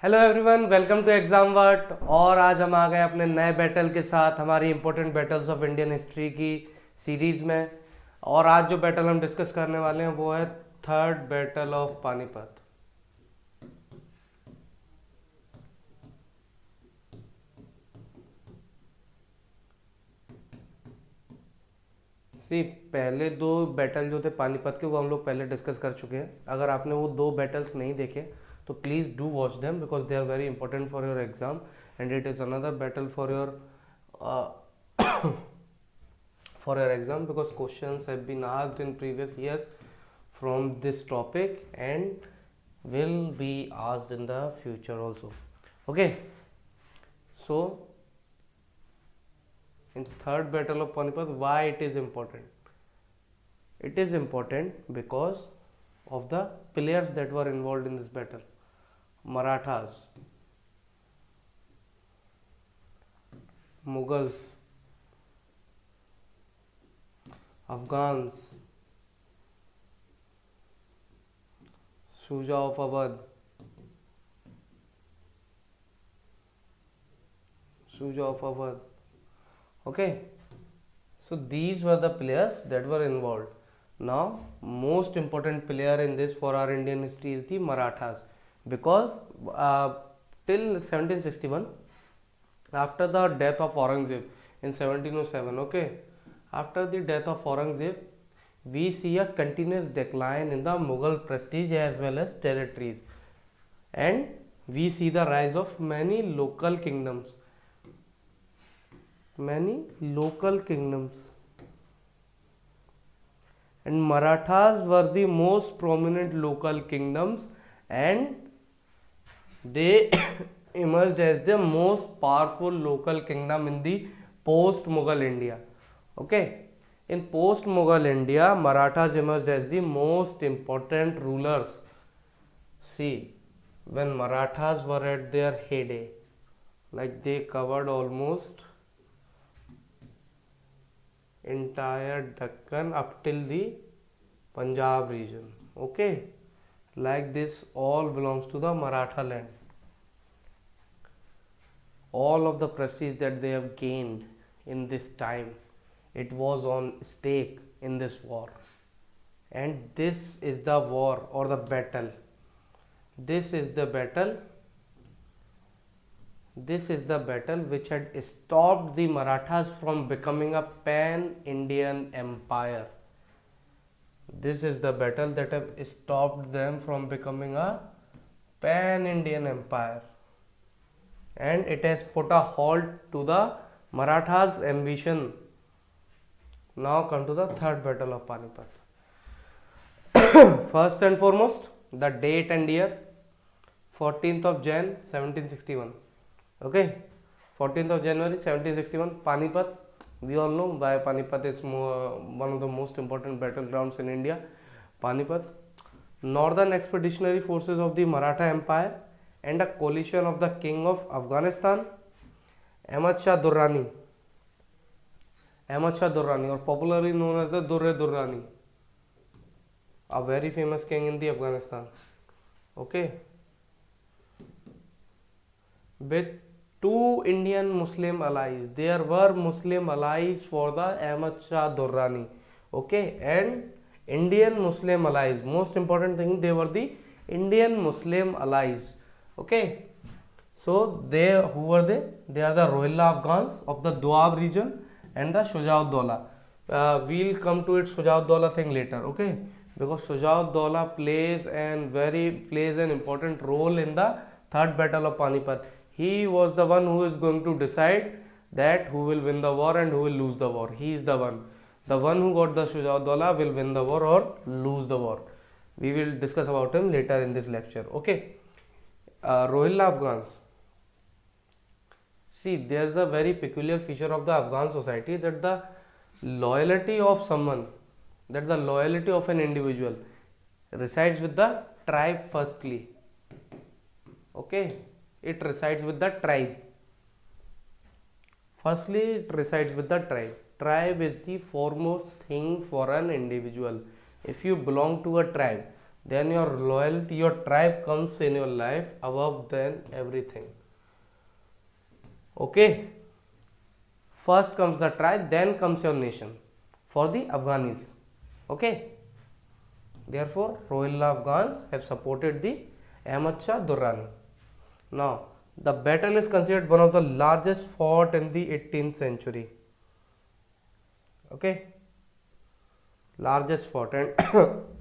Hello everyone, welcome to exam wert. और आज हम आ गए अपने नए बैटल के साथ हमारी important battles of Indian history की सीरीज में। और आज जो बैटल हम डिस्कस करने वाले हैं वो है थर्ड बैटल ऑफ पानीपत। सी पहले दो बैटल जो थे पानीपत के वो हम लोग पहले डिस्कस कर चुके हैं। अगर आपने वो दो बैटल्स नहीं देखे तो please do watch them because they are very important for your exam and it is another battle for your for your exam because questions have been asked in previous years from this topic and will be asked in the future also. Okay, so in third battle of Panipat, why it is important? It is important because of the players that were involved in this battle. Marathas, Mughals, Afghans, Shuja of Awadh, Okay, so these were the players that were involved. Now, most important player in this for our Indian history is the Marathas because till 1761, after the death of Aurangzeb in 1707, okay, after the death of Aurangzeb, we see a continuous decline in the Mughal prestige as well as territories, and we see the rise of many local kingdoms. And Marathas were the most prominent local kingdoms, and they emerged as the most powerful local kingdom in the post Mughal India. Okay, in post Mughal India, Marathas emerged as the most important rulers. See, when Marathas were at their heyday, like they covered almost entire Deccan up till the Punjab region. Okay, like this all belongs to the Maratha land. All of the prestige that they have gained in this time, it was on stake in this war. And this is the war or the battle. This is the battle which had stopped the Marathas from becoming a pan-Indian empire. This is the battle that have stopped them from becoming a pan-Indian empire. And it has put a halt to the Marathas' ambition. Now come to the third battle of Panipat. First and foremost, the date and year, 14th of Jan 1761. Okay, 14th of January 1761, Panipat. We all know why Panipat is one of the most important battlegrounds in India. Panipat, northern expeditionary forces of the Maratha Empire and a coalition of the King of Afghanistan, Ahmad Shah Durrani, or popularly known as the Durre Durrani, a very famous king in the Afghanistan. Okay, with two Indian Muslim allies. There were Muslim allies for the Ahmad Shah Durrani. Okay, and Indian Muslim allies. Most important thing, they were the Indian Muslim allies. Okay, so who were they? They are the Rohilla Afghans of the Doab region and the Shuja-ud-Dawla. We'll come to it Shuja-ud-Dawla thing later. Okay, because Shuja-ud-Dawla plays an important role in the third battle of Panipat. He was the one who is going to decide that who will win the war and who will lose the war. He is the one. The one who got the Shuja-ud-Dawla will win the war or lose the war. We will discuss about him later in this lecture. Okay. Rohilla Afghans. See, there's a very peculiar feature of the Afghan society that the loyalty of an individual resides with the tribe firstly. Okay, it resides with the tribe. Firstly, it resides with the tribe. Tribe is the foremost thing for an individual. If you belong to a tribe, then your loyalty, your tribe comes in your life above than everything. Okay, first comes the tribe, then comes your nation for the Afghanis. Okay, therefore Rohilla Afghans have supported the Ahmad Shah Durrani. Now, the battle is considered one of the largest fought in the 18th century. Okay, largest fought and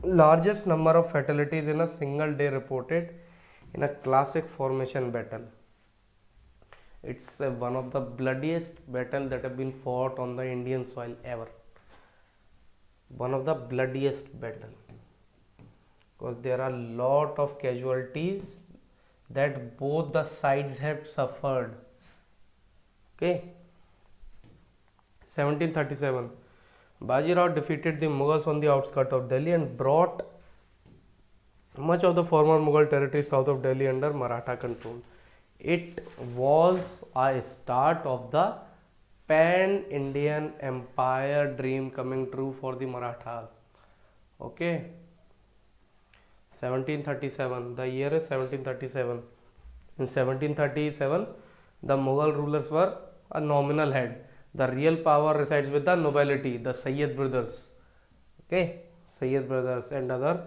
largest number of fatalities in a single day reported in a classic formation battle. It's one of the bloodiest battle that have been fought on the Indian soil ever. One of the bloodiest battle, because there are lot of casualties that both the sides have suffered. Okay, 1737, Bajirao defeated the Mughals on the outskirts of Delhi and brought much of the former Mughal territory south of Delhi under Maratha control. It was a start of the pan-Indian empire dream coming true for the Marathas. Okay, 1737, the year is 1737. In 1737, the Mughal rulers were a nominal head. The real power resides with the nobility, the Sayyid brothers. Okay, Sayyid brothers and other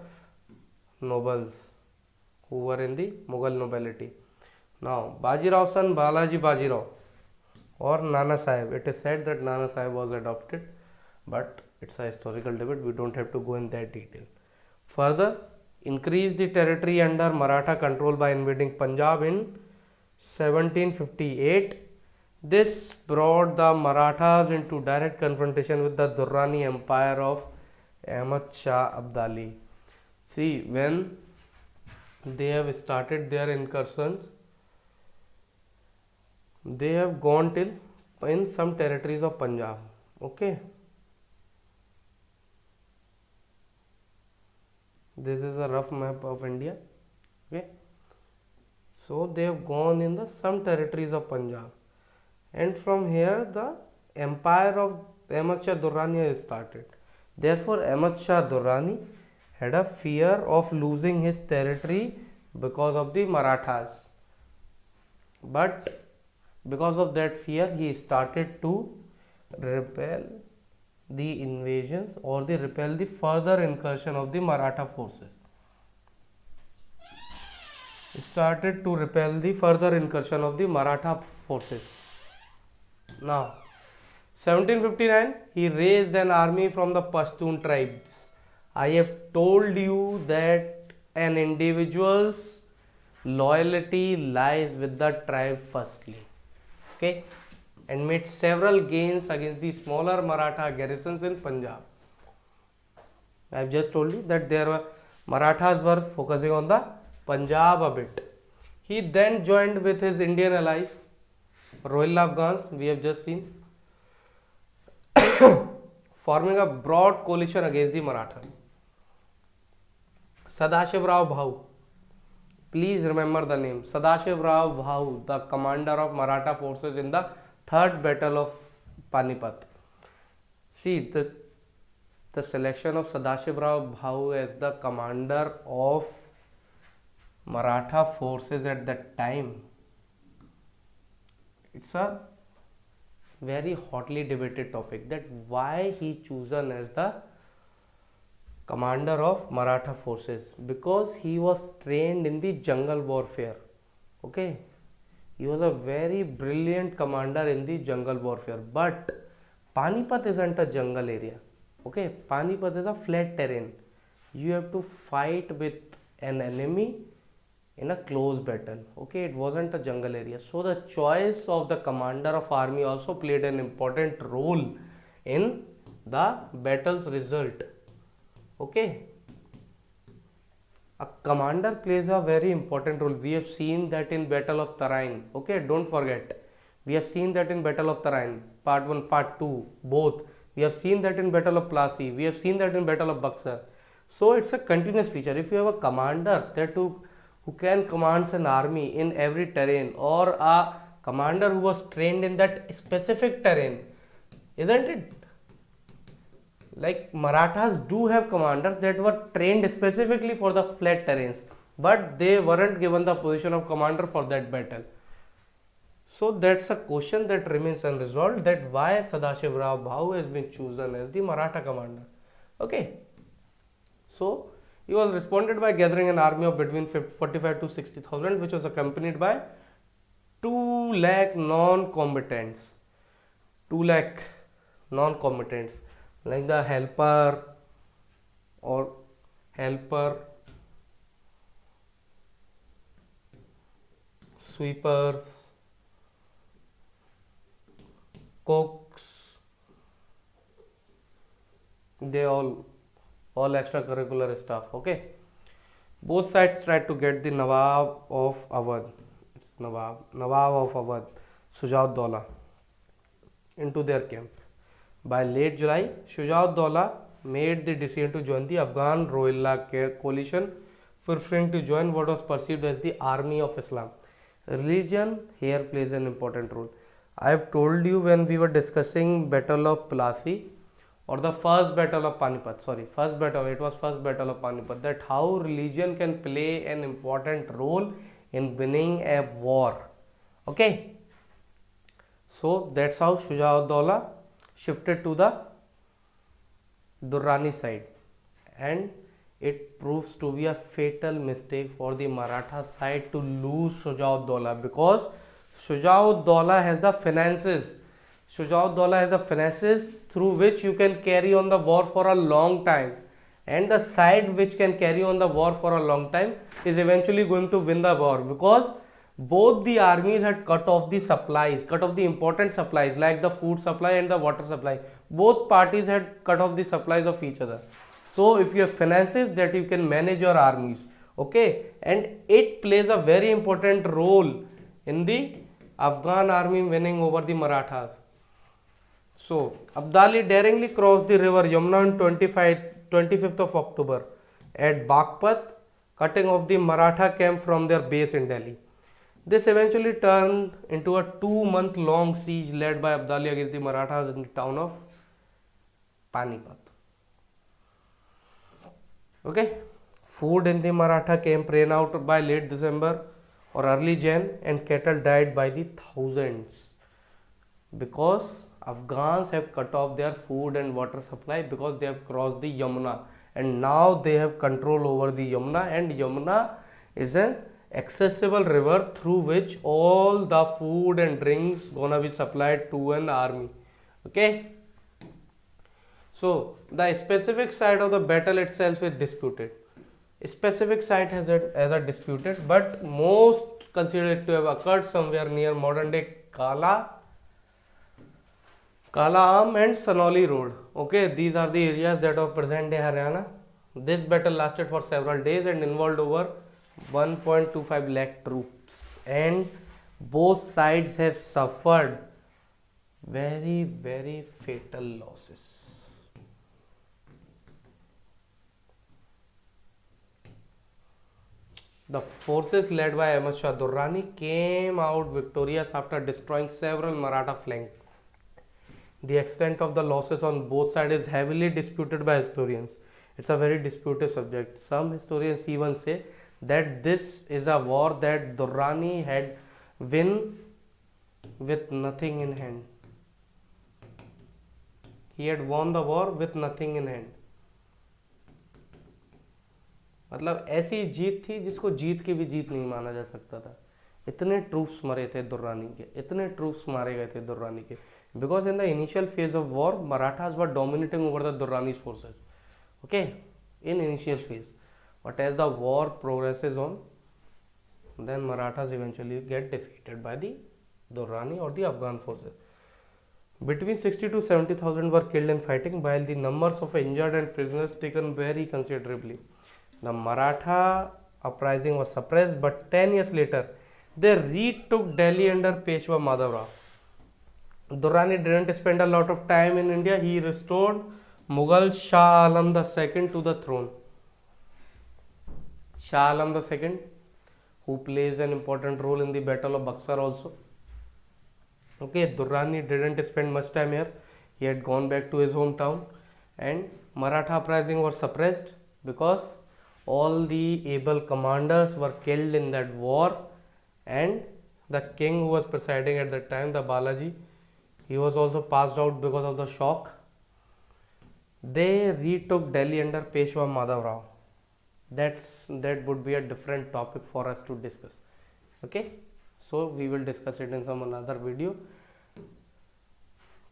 nobles who were in the Mughal nobility. Now, Bajirao son Balaji Bajirao or Nana Sahib. It is said that Nana Sahib was adopted, but it's a historical debate. We don't have to go in that detail. Further, increased the territory under Maratha control by invading Punjab in 1758. This brought the Marathas into direct confrontation with the Durrani Empire of Ahmad Shah Abdali. See, when they have started their incursions, they have gone till in some territories of Punjab. Okay, this is a rough map of India. Okay, so they have gone in the some territories of Punjab, and from here the empire of Ahmad Shah Durrani has started. Therefore, Ahmad Shah Durrani had a fear of losing his territory because of the Marathas, but because of that fear he started to repel the invasions or the repel the further incursion of the Maratha forces. He started to repel the further incursion of the Maratha forces. Now, 1759, he raised an army from the Pashtun tribes. I have told you that an individual's loyalty lies with the tribe firstly. Okay, and made several gains against the smaller Maratha garrisons in Punjab. I have just told you that there were Marathas were focusing on the Punjab a bit. He then joined with his Indian allies, Rohilla Afghans, we have just seen, forming a broad coalition against the Marathas. Sadashiv Rao Bhau, please remember the name. Sadashiv Rao Bhau, the commander of Maratha forces in the third battle of Panipat. See, the selection of Sadashiv Rao Bhau as the commander of Maratha forces at that time, it's a very hotly debated topic, that why he chosen as the commander of Maratha forces, because he was trained in the jungle warfare. Okay, he was a very brilliant commander in the jungle warfare, but Panipat isn't a jungle area. Okay, Panipat is a flat terrain. You have to fight with an enemy in a close battle. Okay, it wasn't a jungle area. So the choice of the commander of army also played an important role in the battle's result. Okay, a commander plays a very important role. We have seen that in Battle of Tarain. Okay, don't forget. We have seen that in Battle of Tarain, part 1, part 2, both. We have seen that in Battle of Plassey. We have seen that in Battle of Buxar. So it's a continuous feature. If you have a commander that who can command an army in every terrain, or a commander who was trained in that specific terrain, isn't it? like Marathas do have commanders that were trained specifically for the flat terrains, but they weren't given the position of commander for that battle. So that's a question that remains unresolved, that why Sadashiv Rao Bhau has been chosen as the Maratha commander. Okay, so he was responded by gathering an army of between 45 to 60,000, which was accompanied by 2 lakh non-combatants. 2 lakh non-combatants, like the or helper, sweepers, cooks, they all extracurricular stuff. Okay, both sides tried to get the Nawab of Awadh, it's Nawab of Awadh, Shujaud into their camp. By late July, Shujaud made the decision to join the Afghan Rohilla coalition, preferring to join what was perceived as the Army of Islam. Religion here plays an important role. I have told you when we were discussing Battle of Plassey, or the first battle of Panipat, first battle of Panipat, that how religion can play an important role in winning a war. Okay, so that's how Shujaud shifted to the Durrani side, and it proves to be a fatal mistake for the Maratha side to lose Shujaud, because Shujaud has the finances. Shujaud has the finances through which you can carry on the war for a long time, and the side which can carry on the war for a long time is eventually going to win the war, because both the armies had cut off the important supplies like the food supply and the water supply. Both parties had cut off the supplies of each other. So if you have finances, that you can manage your armies. Okay, and it plays a very important role in the Afghan army winning over the Marathas. So Abdali daringly crossed the river Yamuna on 25th of October at Baghpat, cutting off the Maratha camp from their base in Delhi. This eventually turned into a 2-month-long siege led by Abdali against the Marathas in the town of Panipat. Okay, food in the Maratha camp ran out by late December or early Jan, and cattle died by the thousands, because Afghans have cut off their food and water supply, because they have crossed the Yamuna, and now they have control over the Yamuna, and Yamuna is an accessible river through which all the food and drinks gonna be supplied to an army. Okay, so the specific site of the battle itself is disputed. Specific site has a disputed, but most consider it to have occurred somewhere near modern day Kala Am and Sanoli Road. Okay, these are the areas that are present day Haryana. This battle lasted for several days and involved over 1.25 lakh troops, and both sides have suffered very, very fatal losses. The forces led by Ahmad Shah Durrani came out victorious after destroying several Maratha flanks. The extent of the losses on both sides is heavily disputed by historians. It's a very disputed subject. Some historians even say that this is a war that Durrani had won with nothing in hand. He had won the war with nothing in hand. मतलब ऐसी जीत थी जिसको जीत की भी जीत नहीं माना जा सकता था. इतने ट्रूप्स मरे थे दुर्रानी के, इतने ट्रूप्स मारे गए थे दुर्रानी के, because in the initial phase of war Marathas were dominating over the Durrani's forces. Okay, in initial phase, but as the war progresses on, then Marathas eventually get defeated by the Durrani or the Afghan forces. Between 60 to 70,000 were killed in fighting, while the numbers of injured and prisoners taken vary considerably. The Maratha uprising was suppressed, but 10 years later, they retook Delhi under Peshwa Madhav Rao. Durrani didn't spend a lot of time in India. He restored Mughal Shah Alam II to the throne. Shah Alam II, who plays an important role in the Battle of Buxar also. Okay, Durrani didn't spend much time here. He had gone back to his hometown, and Maratha uprising was suppressed because all the able commanders were killed in that war, and the king who was presiding at that time, the Balaji, he was also passed out because of the shock. They retook Delhi under Peshwa Madhav Rao. That would be a different topic for us to discuss. Okay, so we will discuss it in some another video.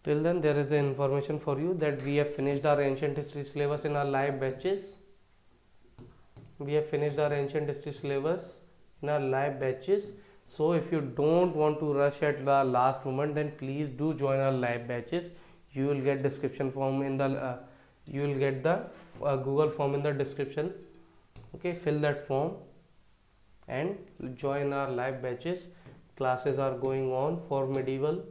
Till then, there is information for you that we have finished our ancient history syllabus in our live batches. We have finished our ancient history syllabus in our live batches. So if you don't want to rush at the last moment, then please do join our live batches. You will get description form in the you will get the Google form in the description. Okay, fill that form and join our live batches. Classes are going on for medieval,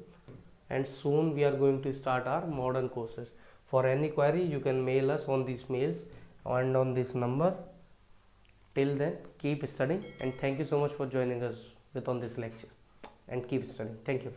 and soon we are going to start our modern courses. For any query, you can mail us on these mails and on this number. Till then, keep studying, and thank you so much for joining us on this lecture, and keep studying. Thank you.